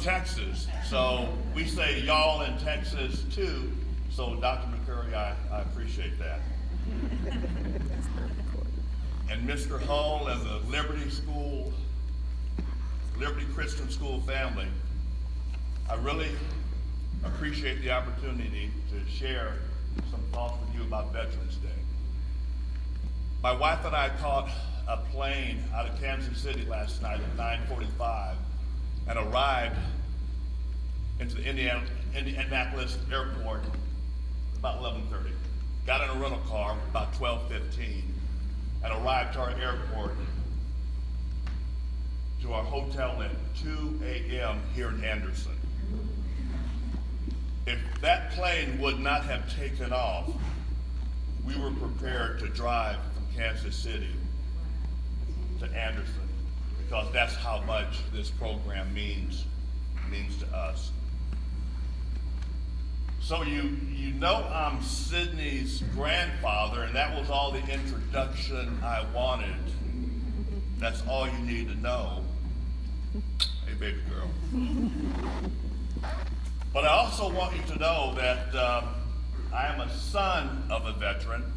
Texas, so we say y'all in Texas too. So Dr. McCurry, I appreciate that. And Mr. Hull and the Liberty Christian School family, I really appreciate the opportunity to share some thoughts with you about Veterans Day. My wife and I caught a plane out of Kansas City last night at 9:45 and arrived into the Indianapolis airport about 11:30. Got in a rental car about 12:15 and arrived to our airport, to our hotel at 2 a.m. here in Anderson. If that plane would not have taken off, we were prepared to drive from Kansas City to Anderson, because that's how much this program means to us. So you know I'm Sydney's grandfather, and that was all the introduction I wanted. That's all you need to know. Hey, baby girl. But I also want you to know that I am a son of a veteran.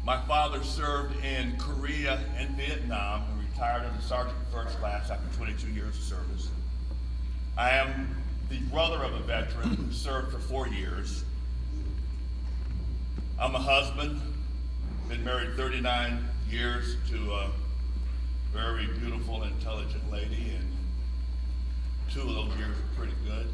My father served in Korea and Vietnam and retired as a sergeant first class after 22 years of service. I am the brother of a veteran who served for 4 years. I'm a husband, been married 39 years to a very beautiful, intelligent lady, and 2 of those years are pretty good.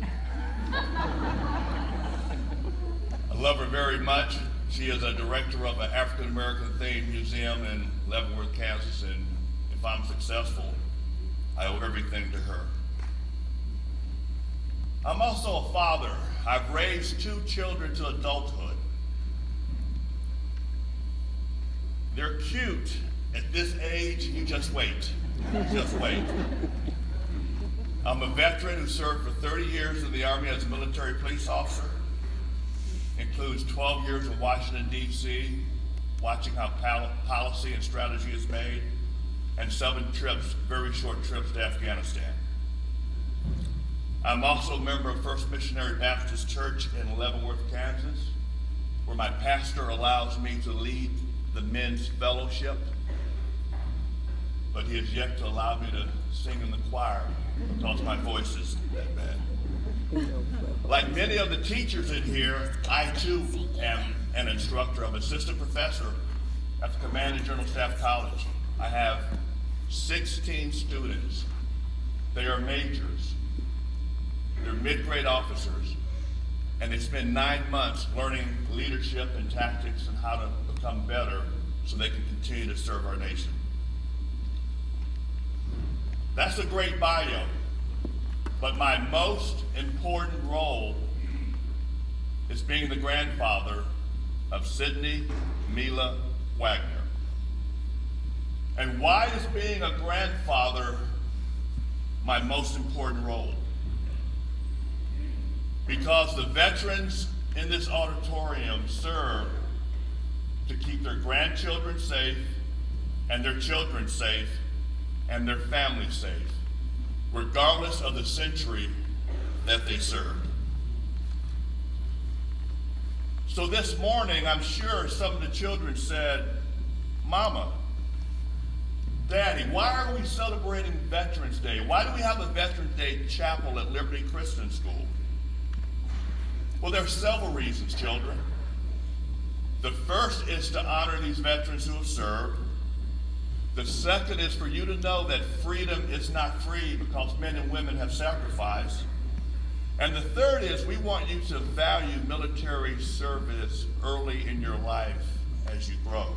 I love her very much. She is a director of an African American themed museum in Leavenworth, Kansas, and if I'm successful, I owe everything to her. I'm also a father. I've raised 2 children to adulthood. They're cute. At this age, you just wait. Just wait. I'm a veteran who served for 30 years in the Army as a military police officer. Includes 12 years in Washington, D.C., watching how policy and strategy is made, and 7 trips, very short trips to Afghanistan. I'm also a member of First Missionary Baptist Church in Leavenworth, Kansas, where my pastor allows me to lead the men's fellowship, but he has yet to allow me to sing in the choir because my voice is that bad. Like many of the teachers in here, I too am an instructor. I'm assistant professor at the Command and General Staff College. I have 16 students. They are majors. They're mid-grade officers, and they spend 9 months learning leadership and tactics and how to become better so they can continue to serve our nation. That's a great bio, but my most important role is being the grandfather of Sydney Mila Wagner. And why is being a grandfather my most important role? Because the veterans in this auditorium serve to keep their grandchildren safe and their children safe and their families safe, regardless of the century that they served. So this morning, I'm sure some of the children said, Mama, Daddy, why are we celebrating Veterans Day? Why do we have a Veterans Day chapel at Liberty Christian School? Well, there are several reasons, children. The first is to honor these veterans who have served. The second is for you to know that freedom is not free because men and women have sacrificed. And the third is we want you to value military service early in your life as you grow.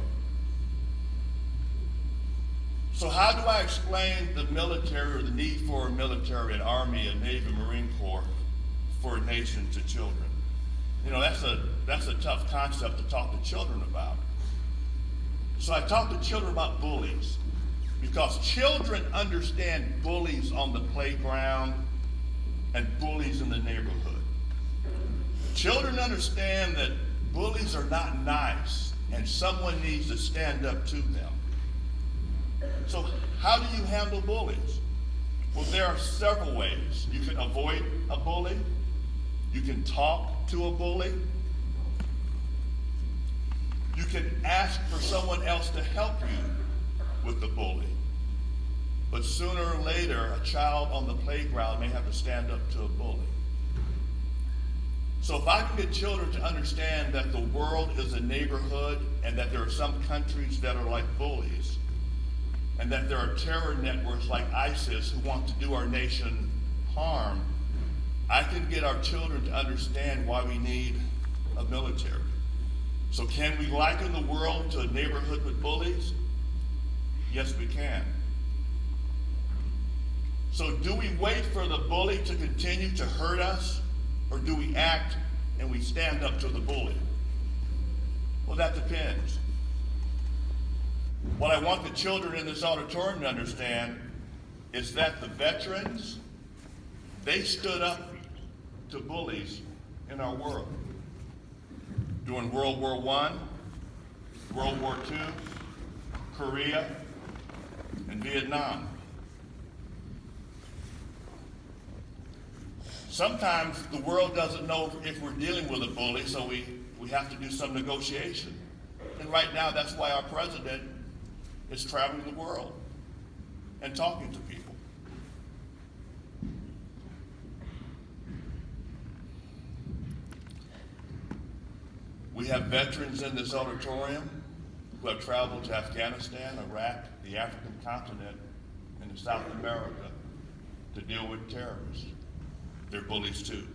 So how do I explain the military, or the need for a military, an Army, a Navy, Marine Corps for a nation to children? You know, that's a tough concept to talk to children about. So I talk to children about bullies, because children understand bullies on the playground and bullies in the neighborhood. Children understand that bullies are not nice and someone needs to stand up to them. So how do you handle bullies? Well, there are several ways. You can avoid a bully. You can talk to a bully. You can ask for someone else to help you with the bully. But sooner or later, a child on the playground may have to stand up to a bully. So if I can get children to understand that the world is a neighborhood and that there are some countries that are like bullies, and that there are terror networks like ISIS who want to do our nation harm, I can get our children to understand why we need a military. So can we liken the world to a neighborhood with bullies? Yes, we can. So do we wait for the bully to continue to hurt us, or do we act and we stand up to the bully? Well, that depends. What I want the children in this auditorium to understand is that the veterans, they stood up to bullies in our world. During World War I, World War II, Korea, and Vietnam. Sometimes the world doesn't know if we're dealing with a bully, so we have to do some negotiation. And right now, that's why our president is traveling the world and talking to people. We have veterans in this auditorium who have traveled to Afghanistan, Iraq, the African continent, and South America to deal with terrorists. They're bullies too.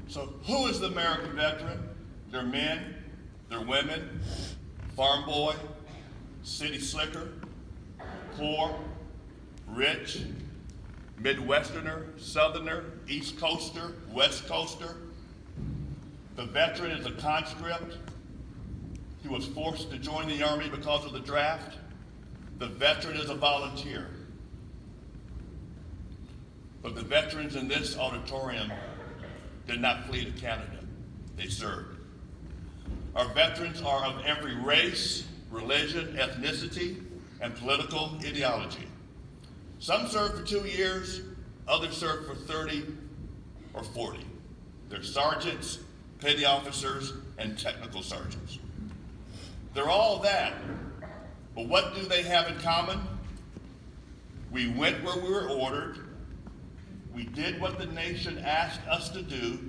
So who is the American veteran? They're men, they're women, farm boy, city slicker, poor, rich, Midwesterner, Southerner, East Coaster, West Coaster. The veteran is a conscript. He was forced to join the Army because of the draft. The veteran is a volunteer. But the veterans in this auditorium did not flee to Canada. They served. Our veterans are of every race, religion, ethnicity, and political ideology. Some served for 2 years, others served for 30 or 40. They're sergeants, petty officers, and technical sergeants. They're all that, but what do they have in common? We went where we were ordered, we did what the nation asked us to do,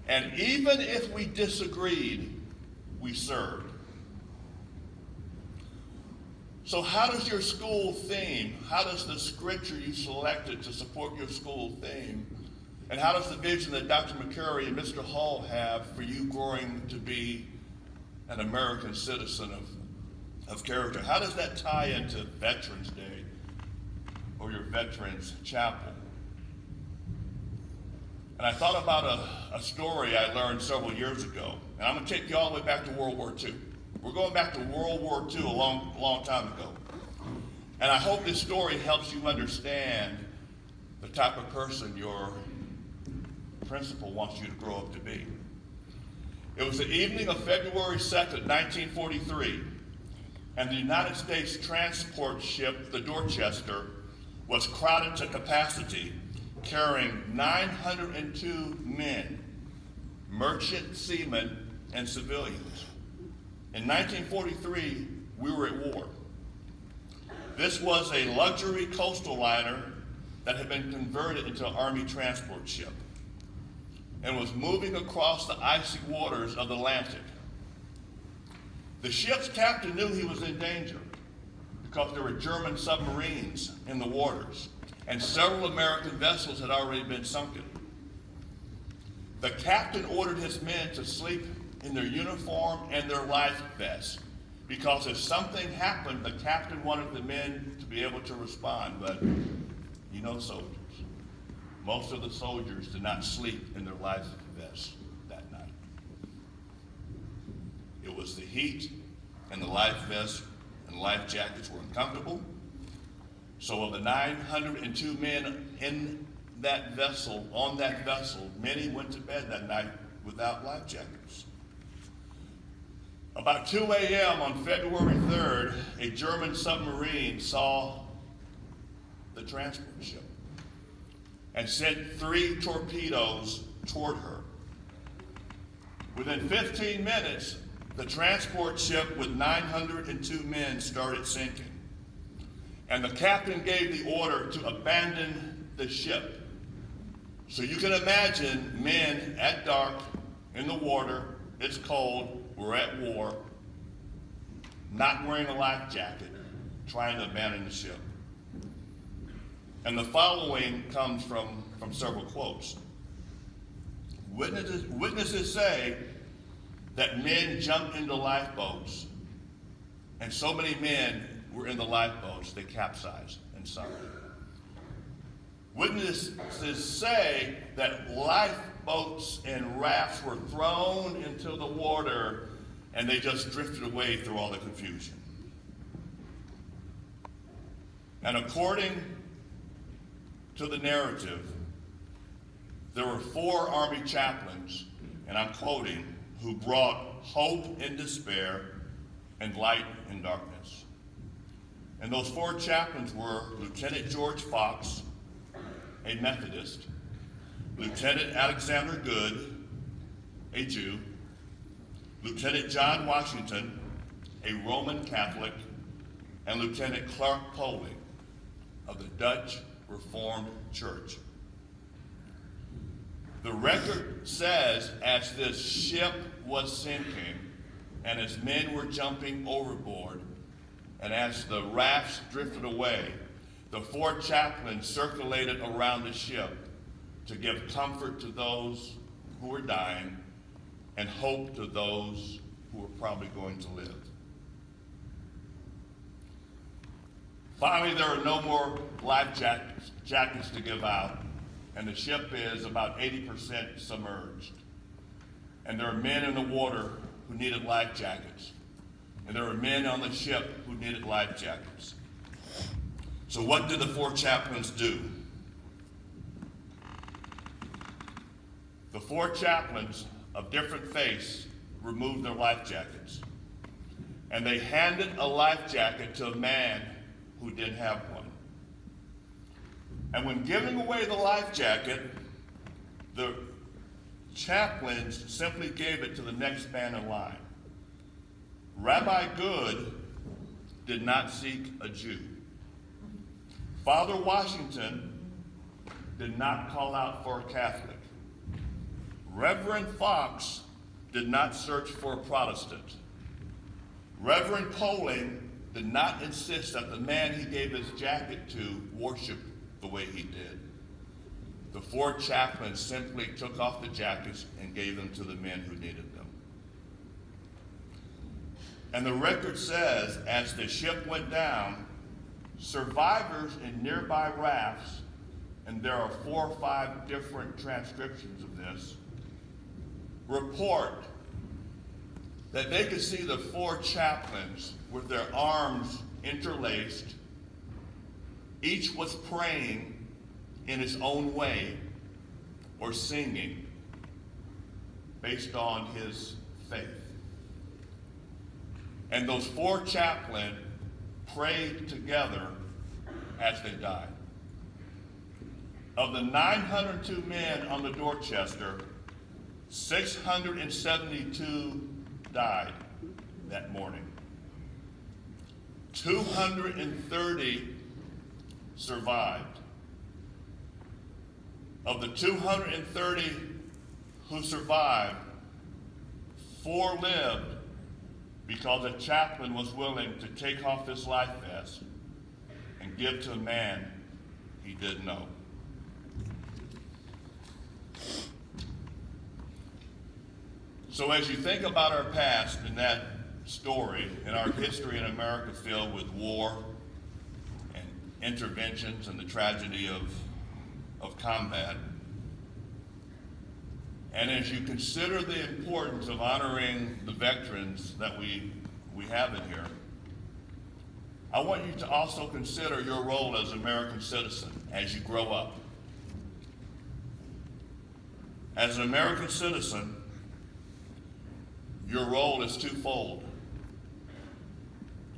and even if we disagreed, we served. So how does your school theme, how does the scripture you selected to support your school theme, and how does the vision that Dr. McCurry and Mr. Hall have for you growing to be an American citizen of character, how does that tie into Veterans Day or your Veterans Chapel? And I thought about a story I learned several years ago, and I'm going to take you all the way back to World War II. We're going back to World War II a long time ago. And I hope this story helps you understand the type of person your principal wants you to grow up to be. It was the evening of February 2nd, 1943, and the United States transport ship, the Dorchester, was crowded to capacity, carrying 902 men, merchant seamen, and civilians. In 1943, we were at war. This was a luxury coastal liner that had been converted into an Army transport ship and was moving across the icy waters of the Atlantic. The ship's captain knew he was in danger because there were German submarines in the waters, and several American vessels had already been sunken. The captain ordered his men to sleep in their uniform and their life vests, because if something happened, the captain wanted the men to be able to respond. But you know soldiers. Most of the soldiers did not sleep in their life vests that night. It was the heat, and the life vests and life jackets were uncomfortable. So of the 902 men in that vessel, on that vessel, many went to bed that night without life jackets. About 2 a.m. on February 3rd, a German submarine saw the transport ship and sent 3 torpedoes toward her. Within 15 minutes, the transport ship with 902 men started sinking, and the captain gave the order to abandon the ship. So you can imagine men at dark in the water, it's cold, we're at war, not wearing a life jacket, trying to abandon the ship. And the following comes from several quotes. Witnesses say that men jumped into lifeboats, and so many men were in the lifeboats they capsized and sunk. Witnesses say that lifeboats and rafts were thrown into the water and they just drifted away through all the confusion. And according to the narrative, there were 4 Army chaplains, and I'm quoting, who brought hope in despair and light in darkness. And those 4 chaplains were Lieutenant George Fox, a Methodist, Lieutenant Alexander Good, a Jew, Lieutenant John Washington, a Roman Catholic, and Lieutenant Clark Poling of the Dutch Reformed Church. The record says as this ship was sinking and as men were jumping overboard and as the rafts drifted away, the 4 chaplains circulated around the ship to give comfort to those who were dying and hope to those who were probably going to live. Finally, there are no more life jackets to give out, and the ship is about 80% submerged. And there are men in the water who needed life jackets, and there were men on the ship who needed life jackets. So what did the 4 chaplains do? The 4 chaplains of different faiths removed their life jackets, and they handed a life jacket to a man who didn't have one. And when giving away the life jacket, the chaplains simply gave it to the next man in line. Rabbi Good did not seek a Jew. Father Washington did not call out for a Catholic. Reverend Fox did not search for a Protestant. Reverend Poling did not insist that the man he gave his jacket to worship the way he did. The 4 chaplains simply took off the jackets and gave them to the men who needed them. And the record says, as the ship went down, survivors in nearby rafts, and there are 4 or 5 different transcriptions of this, report that they could see the 4 chaplains with their arms interlaced. Each was praying in his own way or singing based on his faith. And those 4 chaplains prayed together as they died. Of the 902 men on the Dorchester, 672 died that morning. 230 survived. Of the 230 who survived, 4 lived because a chaplain was willing to take off his life vest and give to a man he didn't know. So as you think about our past and that story and our history in America filled with war and interventions and the tragedy of combat, and as you consider the importance of honoring the veterans that we have in here, I want you to also consider your role as an American citizen as you grow up. As an American citizen, Your role is twofold.